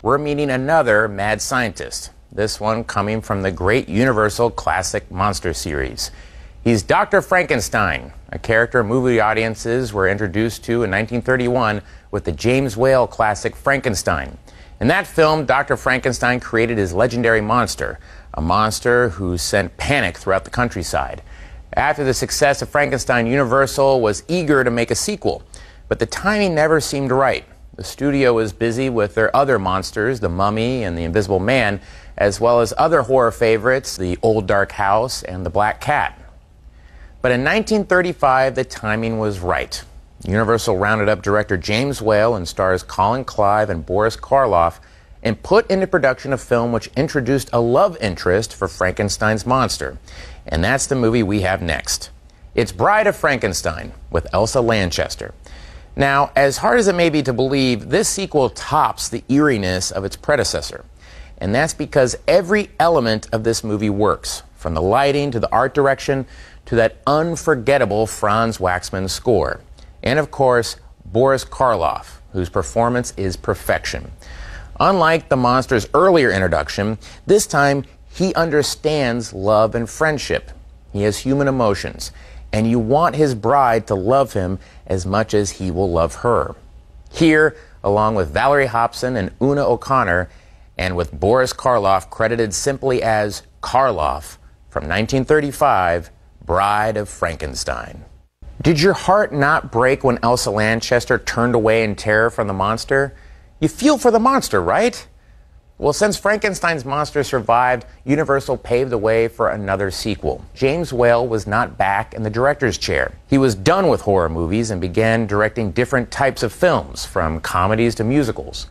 we're meeting another mad scientist, this one coming from the great Universal classic monster series. He's Dr. Frankenstein, a character movie audiences were introduced to in 1931 with the James Whale classic Frankenstein. In that film, Dr. Frankenstein created his legendary monster, a monster who sent panic throughout the countryside. After the success of Frankenstein, Universal was eager to make a sequel, but the timing never seemed right. The studio was busy with their other monsters, the Mummy and the Invisible Man, as well as other horror favorites, the Old Dark House and the Black Cat. But in 1935, the timing was right. Universal rounded up director James Whale and stars Colin Clive and Boris Karloff and put into production a film which introduced a love interest for Frankenstein's monster. And that's the movie we have next. It's Bride of Frankenstein with Elsa Lanchester. Now, as hard as it may be to believe, this sequel tops the eeriness of its predecessor. And that's because every element of this movie works, from the lighting to the art direction to that unforgettable Franz Waxman score. And of course, Boris Karloff, whose performance is perfection. Unlike the monster's earlier introduction, this time he understands love and friendship. He has human emotions, and you want his bride to love him as much as he will love her. Here, along with Valerie Hobson and Una O'Connor, and with Boris Karloff credited simply as Karloff, from 1935, Bride of Frankenstein. Did your heart not break when Elsa Lanchester turned away in terror from the monster? You feel for the monster, right? Well, since Frankenstein's monster survived, Universal paved the way for another sequel. James Whale was not back in the director's chair. He was done with horror movies and began directing different types of films, from comedies to musicals.